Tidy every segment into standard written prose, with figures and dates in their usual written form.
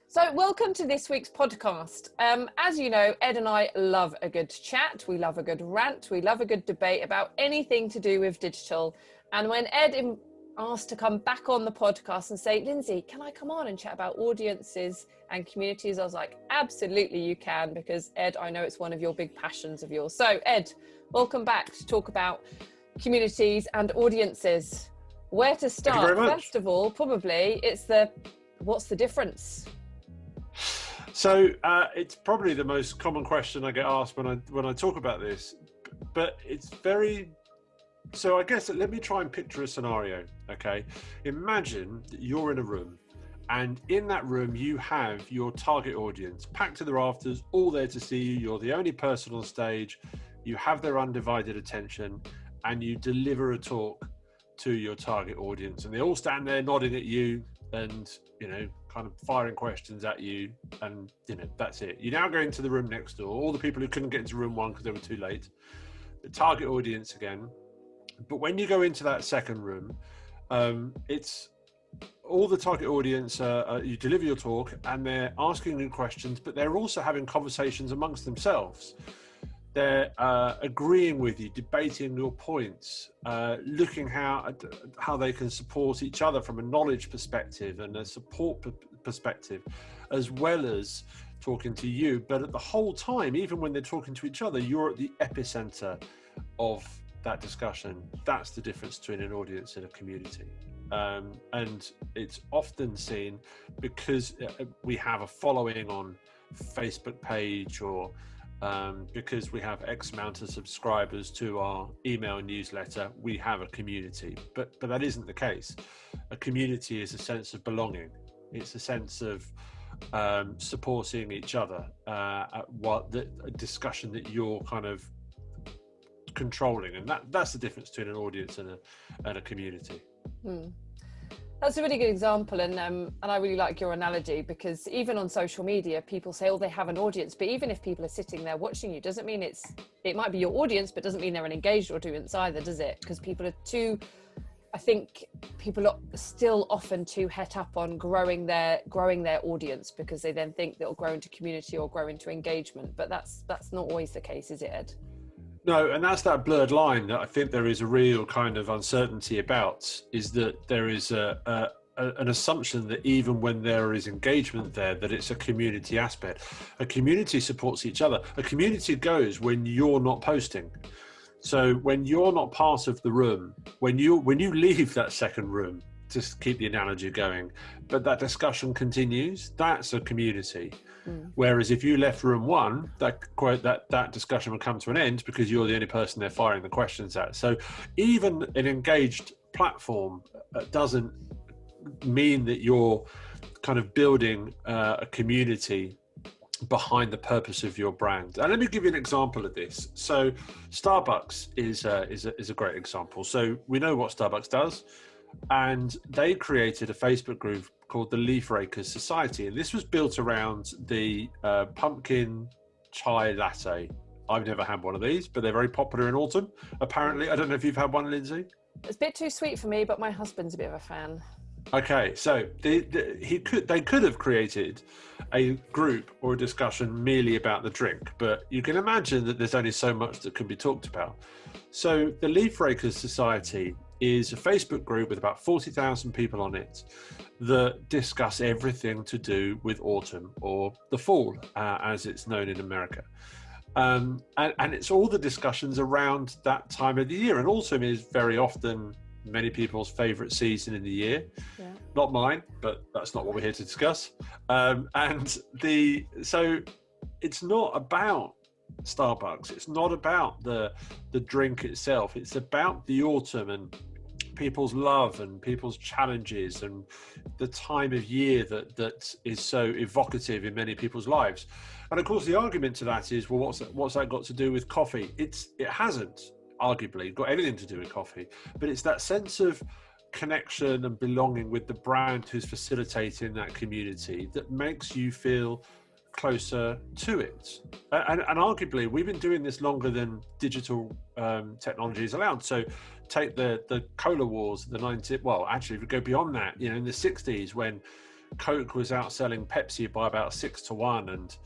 So welcome to this week's podcast. As you know, Ed and I love a good chat. We love a good rant. We love a good debate about anything to do with digital. And when Ed asked to come back on the podcast and say, Lindsay, can I come on and chat about audiences and communities? I was like, absolutely you can, because Ed, I know it's one of your big passions of yours. So Ed, welcome back to talk about communities and audiences. Where to start? Thank you very much. First of all, probably what's the difference? So it's probably the most common question I get asked when I talk about this, but it's very. So I guess let me try and picture a scenario. Okay, imagine that you're in a room, and in that room you have your target audience packed to the rafters, all there to see you. You're the only person on stage. You have their undivided attention, and you deliver a talk to your target audience, and they all stand there nodding at you, and kind of firing questions at you, and that's it. You now go into the room next door, all the people who couldn't get into room one because they were too late, the target audience again. But when you go into that second room, it's all the target audience. You deliver your talk and they're asking you questions, but they're also having conversations amongst themselves. They're agreeing with you, debating your points, looking how they can support each other from a knowledge perspective and a support perspective, as well as talking to you. But at the whole time, even when they're talking to each other, you're at the epicenter of that discussion. That's the difference between an audience and a community. And it's often seen because we have a following on Facebook page, or because we have X amount of subscribers to our email newsletter, we have a community. But that isn't the case. A community is a sense of belonging. It's a sense of supporting each other. A discussion that you're kind of controlling, and that's the difference between an audience and a community. That's a really good example, and I really like your analogy, because even on social media, people say, oh, they have an audience, but even if people are sitting there watching you, doesn't mean it might be your audience, but doesn't mean they're an engaged audience either, does it? Because I think people are still often too het up on growing their audience, because they then think they'll grow into community or grow into engagement, but that's not always the case, is it, Ed? No, and that's that blurred line that I think there is a real kind of uncertainty about, is that there is an assumption that even when there is engagement there, that it's a community aspect. A community supports each other. A community goes when you're not posting. So when you're not part of the room, when you leave that second room, just keep the analogy going, but that discussion continues, that's a community. Whereas if you left room one, that discussion would come to an end because you're the only person they're firing the questions at. So even an engaged platform doesn't mean that you're kind of building a community behind the purpose of your brand. And let me give you an example of this. So Starbucks is a great example. So we know what Starbucks does, and they created a Facebook group called the Leaf Rakers Society, and this was built around the pumpkin chai latte. I've never had one of these, but they're very popular in autumn, apparently. I don't know if you've had one, Lindsay. It's a bit too sweet for me, but my husband's a bit of a fan. Okay, so they could have created a group or a discussion merely about the drink, but you can imagine that there's only so much that can be talked about. So the Leaf Rakers Society is a Facebook group with about 40,000 people on it that discuss everything to do with autumn, or the fall, as it's known in America. And it's all the discussions around that time of the year. And autumn is very often many people's favourite season in the year. Yeah. Not mine, but that's not what we're here to discuss. So it's not about Starbucks. It's not about the drink itself. It's about the autumn and people's love and people's challenges and the time of year that is so evocative in many people's lives. And of course, the argument to that is, well, what's that got to do with coffee? It hasn't arguably got anything to do with coffee, but it's that sense of connection and belonging with the brand who's facilitating that community that makes you feel closer to it. And arguably, we've been doing this longer than digital technology is allowed. So take the cola wars, the 90s, well, actually, if we go beyond that, in the 60s when Coke was outselling Pepsi by about 6-1, and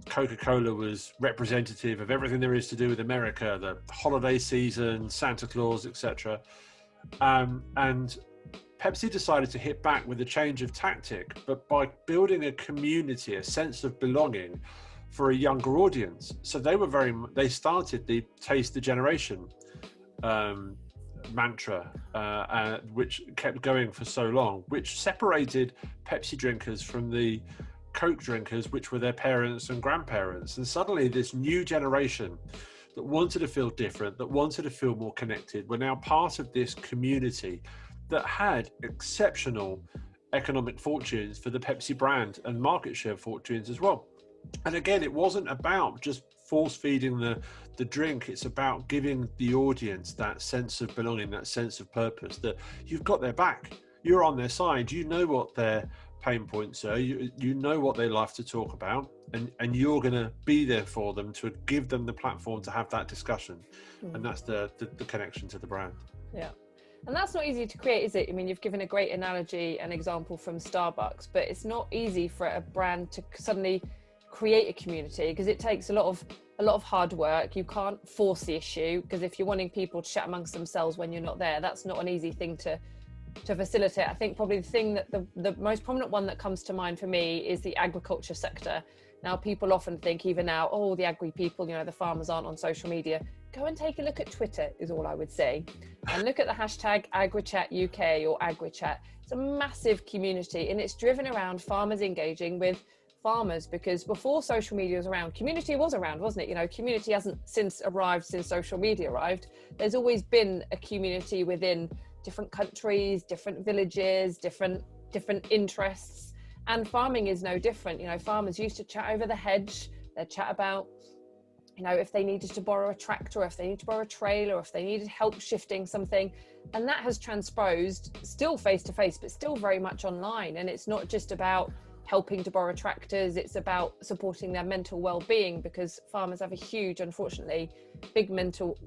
Coca-Cola was representative of everything there is to do with America, the holiday season, Santa Claus, etc. And Pepsi decided to hit back with a change of tactic, but by building a community, a sense of belonging for a younger audience. So they started the Taste the Generation mantra, which kept going for so long, which separated Pepsi drinkers from the Coke drinkers, which were their parents and grandparents. And suddenly this new generation that wanted to feel different, that wanted to feel more connected, were now part of this community that had exceptional economic fortunes for the Pepsi brand and market share fortunes as well. And again, it wasn't about just force feeding the drink. It's about giving the audience that sense of belonging, that sense of purpose, that you've got their back, you're on their side, you know what their pain points are, you know what they love to talk about, and you're going to be there for them to give them the platform to have that discussion. And that's the connection to the brand. Yeah. And that's not easy to create, is it? I mean, you've given a great analogy and example from Starbucks, but it's not easy for a brand to suddenly create a community, because it takes a lot of hard work. You can't force the issue, because if you're wanting people to chat amongst themselves when you're not there, that's not an easy thing to facilitate. I think probably the thing that the most prominent one that comes to mind for me is the agriculture sector. Now, people often think, even now, oh, the agri people, the farmers aren't on social media. Go and take a look at Twitter is all I would say. And look at the hashtag AgriChatUK or AgriChat. It's a massive community, and it's driven around farmers engaging with farmers, because before social media was around, community was around, wasn't it? Community hasn't arrived since social media arrived. There's always been a community within different countries, different villages, different interests, and farming is no different. Farmers used to chat over the hedge. They'd chat about if they needed to borrow a tractor, if they needed to borrow a trailer, or if they needed help shifting something. And that has transposed, still face to face, but still very much online. And it's not just about helping to borrow tractors, it's about supporting their mental well-being, because farmers have a huge, unfortunately, big mental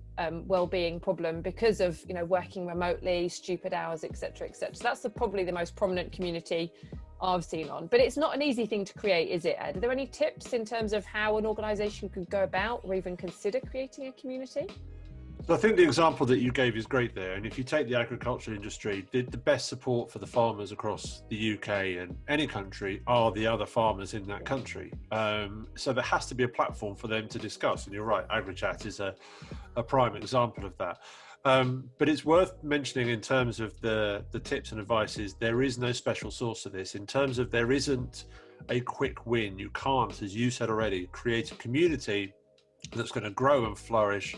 well-being problem because of working remotely, stupid hours, etc., etc. So that's probably the most prominent community I've seen on. But it's not an easy thing to create, is it, Ed? Are there any tips in terms of how an organisation could go about or even consider creating a community? So I think the example that you gave is great there. And if you take the agriculture industry, the best support for the farmers across the UK and any country are the other farmers in that country. So there has to be a platform for them to discuss. And you're right, AgriChat is a prime example of that. But it's worth mentioning in terms of the tips and advices, there is no special source of this. In terms of there isn't a quick win. You can't, as you said already, create a community that's going to grow and flourish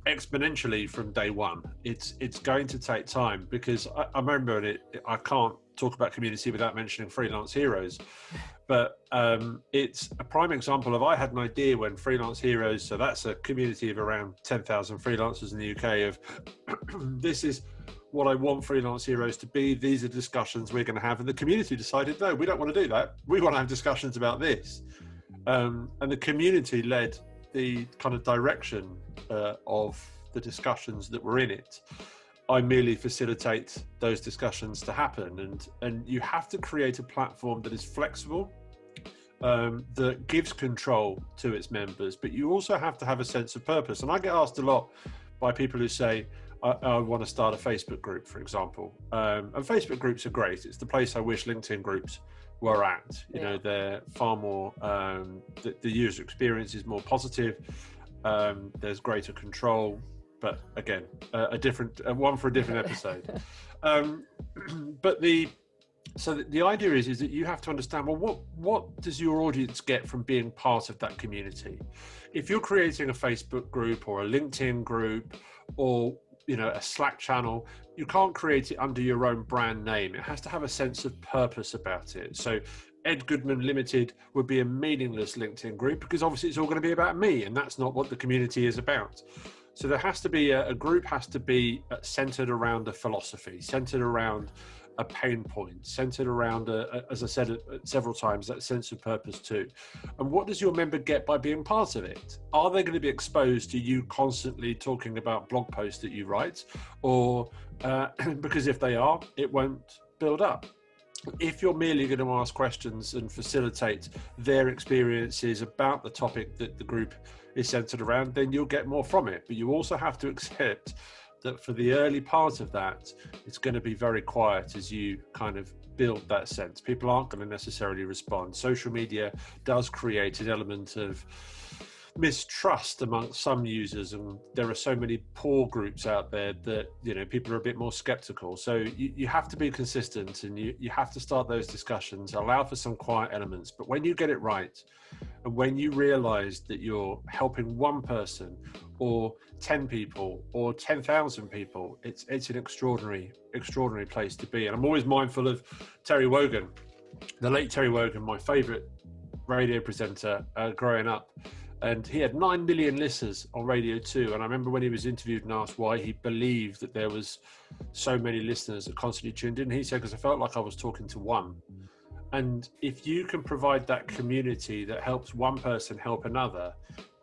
exponentially from day one. It's going to take time, because I remember I can't talk about community without mentioning Freelance Heroes, but it's a prime example of, I had an idea when Freelance Heroes, so that's a community of around 10,000 freelancers in the UK, of this is what I want Freelance Heroes to be, these are discussions we're going to have, and the community decided, no, we don't want to do that, we want to have discussions about this, and the community led the kind of direction of the discussions that were in it. I merely facilitate those discussions to happen, and you have to create a platform that is flexible, that gives control to its members, but you also have to have a sense of purpose. And I get asked a lot by people who say, I want to start a Facebook group, for example. And Facebook groups are great. It's the place I wish LinkedIn groups were at. They're far more, the user experience is more positive. There's greater control, but again, a different one for a different episode. But the idea is that you have to understand, well, what does your audience get from being part of that community? If you're creating a Facebook group or a LinkedIn group or a Slack channel, you can't create it under your own brand name. It has to have a sense of purpose about it. So Ed Goodman Limited would be a meaningless LinkedIn group, because obviously it's all going to be about me, and that's not what the community is about. So there has to be a group has to be centered around a philosophy, centered around a pain point, centered around, as I said several times, that sense of purpose too. And what does your member get by being part of it? Are they going to be exposed to you constantly talking about blog posts that you write? Or because if they are, it won't build up. If you're merely going to ask questions and facilitate their experiences about the topic that the group is centered around, then you'll get more from it. But you also have to accept that for the early part of that, it's going to be very quiet as you kind of build that sense. People aren't going to necessarily respond. Social media does create an element of mistrust amongst some users, and there are so many poor groups out there that, you know, people are a bit more skeptical. So you have to be consistent, and you have to start those discussions, allow for some quiet elements. But when you get it right, and when you realize that you're helping one person or 10 people or 10,000 people, it's an extraordinary place to be. And I'm always mindful of Terry Wogan, the late Terry Wogan, my favorite radio presenter growing up. And he had 9 million listeners on Radio 2. And I remember when he was interviewed and asked why he believed that there was so many listeners that constantly tuned in, he said, because I felt like I was talking to one. And if you can provide that community that helps one person help another,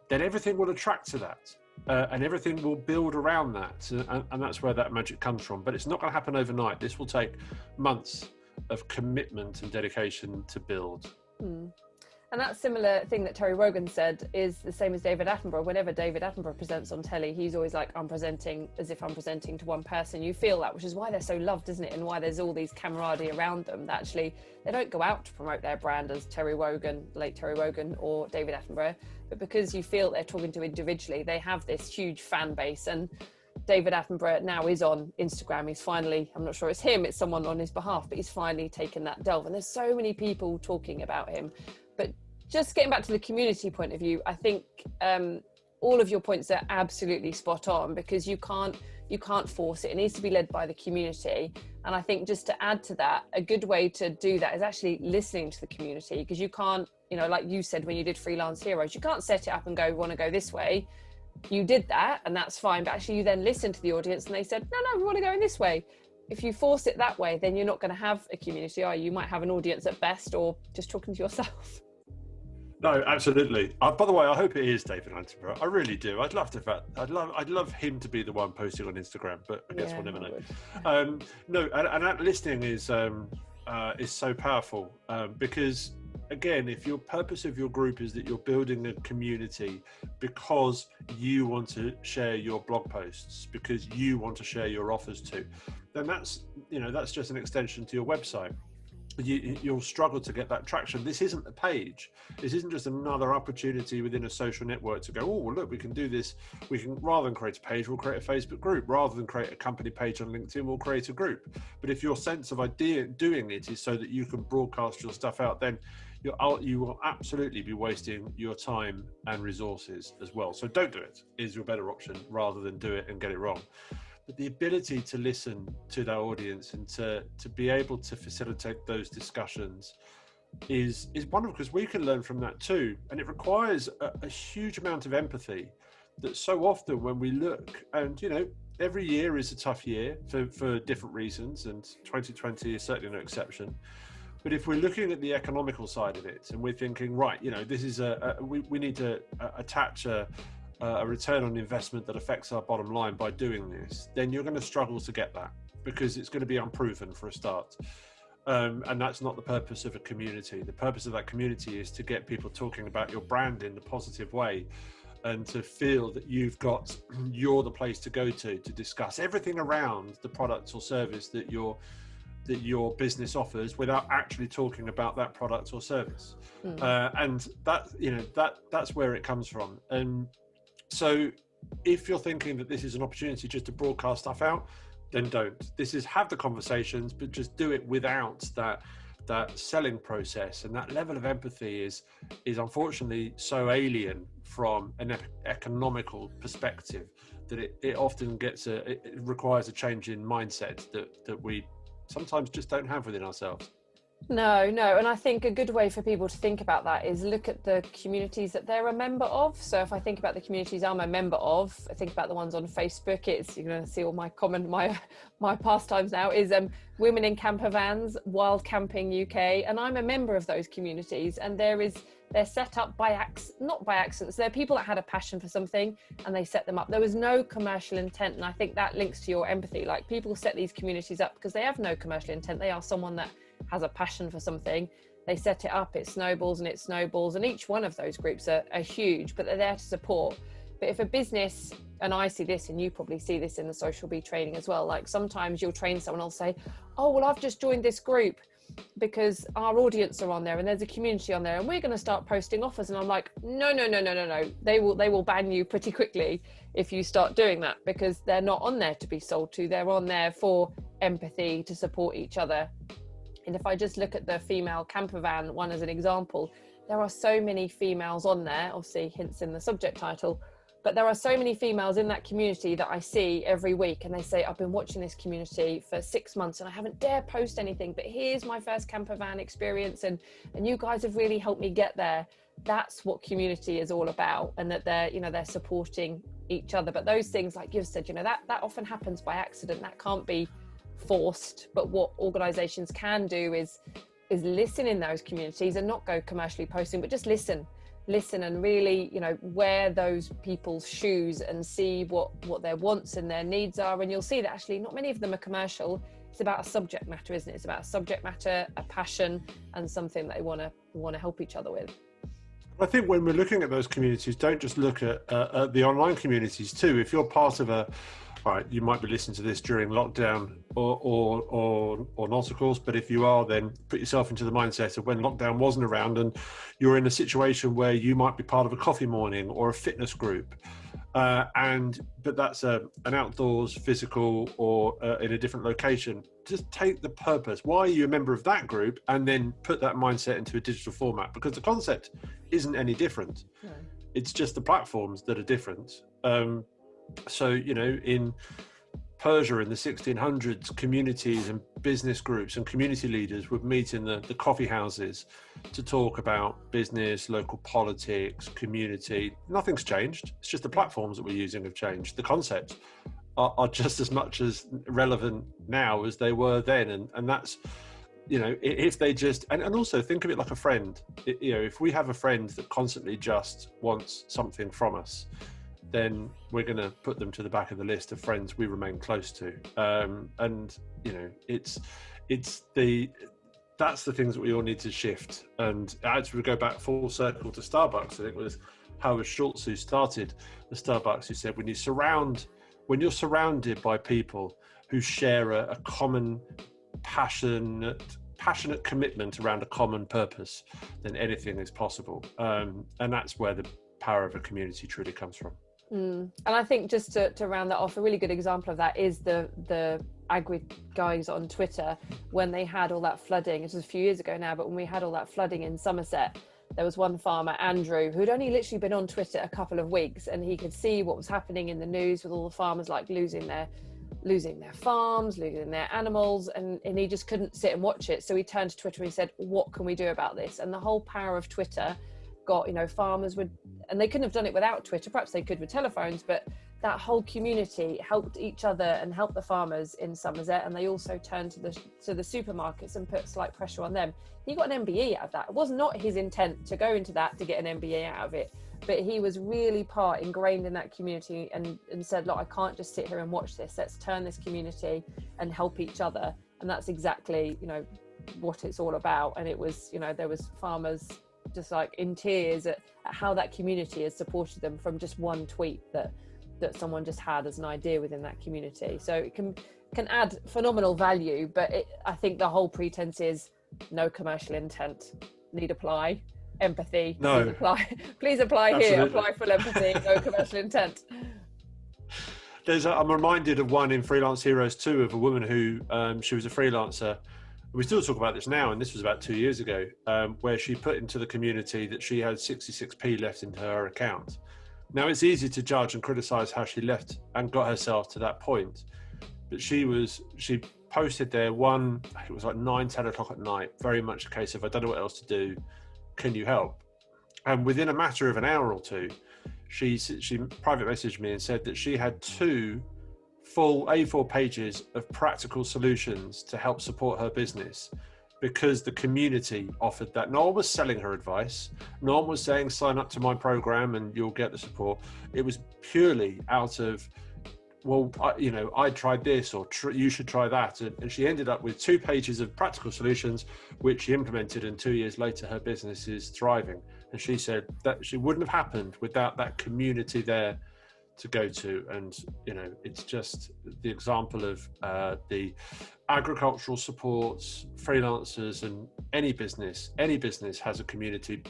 then everything will attract to that. And everything will build around that. And that's where that magic comes from. But it's not going to happen overnight. This will take months of commitment and dedication to build. And that similar thing that Terry Wogan said is the same as David Attenborough. Whenever David Attenborough presents on telly, he's always like, I'm presenting as if I'm presenting to one person. You feel that, which is why they're so loved, isn't it? And why there's all these camaraderie around them that actually they don't go out to promote their brand as Terry Wogan, late Terry Wogan, or David Attenborough, but because you feel they're talking to individually, they have this huge fan base. And David Attenborough now is on Instagram. He's finally, I'm not sure it's him, it's someone on his behalf, but he's finally taken that delve. And there's so many people talking about him. But just getting back to the community point of view, I think all of your points are absolutely spot on, because you can't force it. It needs to be led by the community. And I think just to add to that, a good way to do that is actually listening to the community, because you can't, you know, like you said, when you did Freelance Heroes, you can't set it up and go, we want to go this way. You did that and that's fine. But actually you then listened to the audience and they said, no, we want to go in this way. If you force it that way, then you're not going to have a community, are you? You might have an audience at best, or just talking to yourself. No, absolutely. By the way, I hope it is David Attenborough. I really do. I'd love him to be the one posting on Instagram, but I guess we'll never know. No, and that listening is so powerful because, again, if your purpose of your group is that you're building a community because you want to share your blog posts, because you want to share your offers too, then that's just an extension to your website. You'll struggle to get that traction. This isn't a page. This isn't just another opportunity within a social network to go, oh, well, look, we can do this. We can, rather than create a page, we'll create a Facebook group. Rather than create a company page on LinkedIn, we'll create a group. But if your sense of doing it is so that you can broadcast your stuff out, then you will absolutely be wasting your time and resources as well. So don't do it, is your better option, rather than do it and get it wrong. But the ability to listen to that audience and to be able to facilitate those discussions is wonderful, because we can learn from that too. And it requires a huge amount of empathy that so often when we look, and you know, every year is a tough year for different reasons, and 2020 is certainly no exception. But if we're looking at the economical side of it and we're thinking, right, you know, this is we need to attach a return on investment that affects our bottom line by doing this, then you're going to struggle to get that, because it's going to be unproven for a start. And that's not the purpose of a community. The purpose of that community is to get people talking about your brand in a positive way, and to feel that you're the place to go to discuss everything around the product or service that your business offers, without actually talking about that product or service. And that's where it comes from. And so if you're thinking that this is an opportunity just to broadcast stuff out, then don't. This is have the conversations, but just do it without that selling process. And that level of empathy is unfortunately so alien from an economical perspective that it often it requires a change in mindset that we sometimes just don't have within ourselves. No, and I think a good way for people to think about that is look at the communities that they're a member of. So if I think about the communities I'm a member of, I think about the ones on Facebook. You're going to see all my my pastimes now is Women in Camper Vans, Wild Camping UK, and I'm a member of those communities. And they're set up not by accidents. They're people that had a passion for something and they set them up. There was no commercial intent, and I think that links to your empathy. Like, people set these communities up because they have no commercial intent. They are someone that has a passion for something, they set it up, it snowballs and it snowballs, and each one of those groups are huge, but they're there to support. But if a business, and I see this, and you probably see this in the social bee training as well, like sometimes you'll train someone, will say, oh, well, I've just joined this group because our audience are on there and there's a community on there and we're going to start posting offers. And I'm like, no. They will ban you pretty quickly if you start doing that, because they're not on there to be sold to. They're on there for empathy, to support each other. And if I just look at the female camper van one as an example, there are so many females on there, obviously hints in the subject title, but there are so many females in that community that I see every week, and they say, I've been watching this community for 6 months and I haven't dared post anything, but here's my first camper van experience, and you guys have really helped me get there. That's what community is all about, and that they're supporting each other. But those things, like you've said, that often happens by accident. That can't be forced. But what organizations can do is listen in those communities and not go commercially posting, but just listen and really wear those people's shoes and see what their wants and their needs are. And you'll see that actually not many of them are commercial. It's about a subject matter, isn't it? It's about a subject matter, a passion, and something that they want to help each other with. I think when we're looking at those communities, don't just look at the online communities too. If you're part of you might be listening to this during lockdown or not, of course, but if you are, then put yourself into the mindset of when lockdown wasn't around and you're in a situation where you might be part of a coffee morning or a fitness group, but that's an outdoors, physical, or in a different location. Just take the purpose. Why are you a member of that group? And then put that mindset into a digital format, because the concept isn't any different. No. It's just the platforms that are different. So, in Persia in the 1600s, communities and business groups and community leaders would meet in the coffee houses to talk about business, local politics, community. Nothing's changed. It's just the platforms that we're using have changed. The concepts are just as much as relevant now as they were then. And that's, if they just, and also think of it like a friend. If we have a friend that constantly just wants something from us, then we're going to put them to the back of the list of friends we remain close to. That's the things that we all need to shift. And as we go back full circle to Starbucks, I think it was Howard Schultz who started the Starbucks, who said, when you're surrounded by people who share a common passionate commitment around a common purpose, then anything is possible. And that's where the power of a community truly comes from. And I think just to round that off, a really good example of that is the agri guys on Twitter. When they had all that flooding, it was a few years ago now, but when we had all that flooding in Somerset, there was one farmer, Andrew, who'd only literally been on Twitter a couple of weeks, and he could see what was happening in the news with all the farmers like losing their farms, losing their animals, and he just couldn't sit and watch it. So he turned to Twitter and he said, what can we do about this? And the whole power of Twitter got, farmers would, and they couldn't have done it without Twitter. Perhaps they could with telephones, but that whole community helped each other and helped the farmers in Somerset. And they also turned to the supermarkets and put slight pressure on them. He got an MBE out of that. It was not his intent to go into that to get an MBA out of it, but he was really ingrained in that community and said, look, I can't just sit here and watch this. Let's turn this community and help each other. And that's exactly, what it's all about. And it was, there was farmers just like in tears at how that community has supported them from just one tweet that someone just had as an idea within that community. So it can add phenomenal value, but I think the whole pretense is no commercial intent, need apply, empathy, no. please apply Absolutely. Here, apply full empathy, no commercial intent. I'm reminded of one in Freelance Heroes 2 of a woman who, she was a freelancer. We still talk about this now, and this was about 2 years ago, where she put into the community that she had 66p left into her account. Now, it's easy to judge and criticize how she left and got herself to that point, but she posted there it was like 9-10 o'clock at night, very much a case of, I don't know what else to do, can you help? And within a matter of an hour or two, she private messaged me and said that she had 2 full A4 pages of practical solutions to help support her business, because the community offered that. No one was selling her advice. No one was saying, sign up to my program and you'll get the support. It was purely out of well, I tried this, or you should try that. And she ended up with 2 pages of practical solutions, which she implemented. And 2 years later, her business is thriving. And she said that she wouldn't have happened without that community there to go to. And, it's just the example of the agricultural supports, freelancers, and any business has a community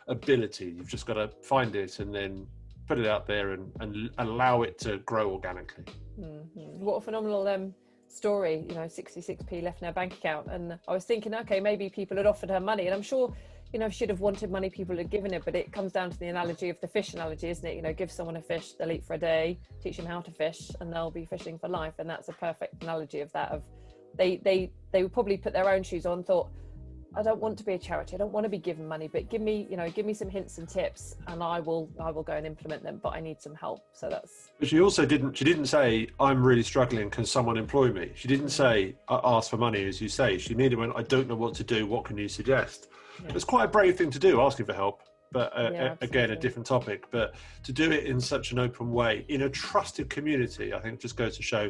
ability. You've just got to find it and then put it out there and allow it to grow organically. Mm-hmm. What a phenomenal story. 66p left in her bank account, and I was thinking, okay, maybe people had offered her money, and I'm sure if she'd have wanted money, people had given it. But it comes down to the analogy of the fish analogy, isn't it? Give someone a fish, they'll eat for a day, teach them how to fish, and they'll be fishing for life. And that's a perfect analogy of that. Of they would probably put their own shoes on, thought, I don't want to be a charity, I don't want to be given money, but give me some hints and tips, and I will go and implement them, but I need some help. So that's. But she also didn't say, I'm really struggling, can someone employ me? She didn't say, ask for money, as you say. She immediately went, I don't know what to do, what can you suggest? Yeah. It's quite a brave thing to do, asking for help, but again, a different topic. But to do it in such an open way, in a trusted community, I think just goes to show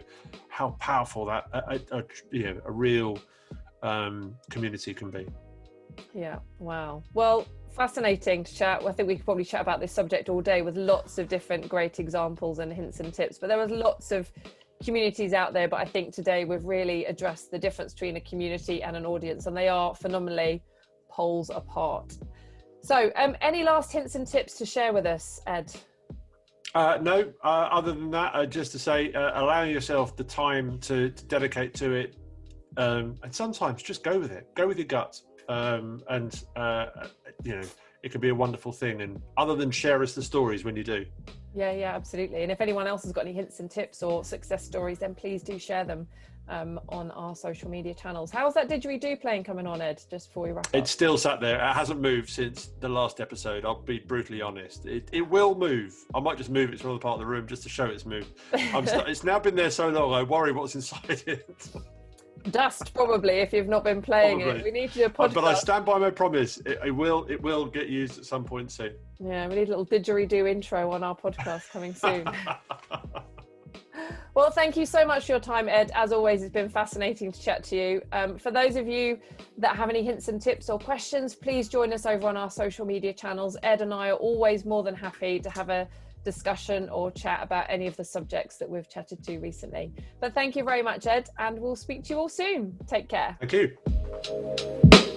how powerful that a real community can be. Yeah, wow. Well, fascinating to chat. I think we could probably chat about this subject all day, with lots of different great examples and hints and tips, but there was lots of communities out there. But I think today we've really addressed the difference between a community and an audience, and they are phenomenally poles apart. So any last hints and tips to share with us, Ed? No, other than that, just to say, allowing yourself the time to dedicate to it, and sometimes just go with it, go with your gut, and it can be a wonderful thing. And other than share us the stories when you do. Yeah, absolutely. And if anyone else has got any hints and tips or success stories, then please do share them on our social media channels. How's that didgeridoo playing coming on, Ed, just before we wrap up? It's still sat there. It hasn't moved since the last episode, I'll be brutally honest. It will move. I might just move it to another part of the room just to show it's moved. It's now been there so long, I worry what's inside it. Dust, probably, if you've not been playing it. We need to do a podcast. But I stand by my promise. It will get used at some point soon. Yeah, we need a little didgeridoo intro on our podcast coming soon. Well, thank you so much for your time, Ed. As always, it's been fascinating to chat to you. For those of you that have any hints and tips or questions, please join us over on our social media channels. Ed and I are always more than happy to have a discussion or chat about any of the subjects that we've chatted to recently. But thank you very much, Ed, and we'll speak to you all soon. Take care. Thank you.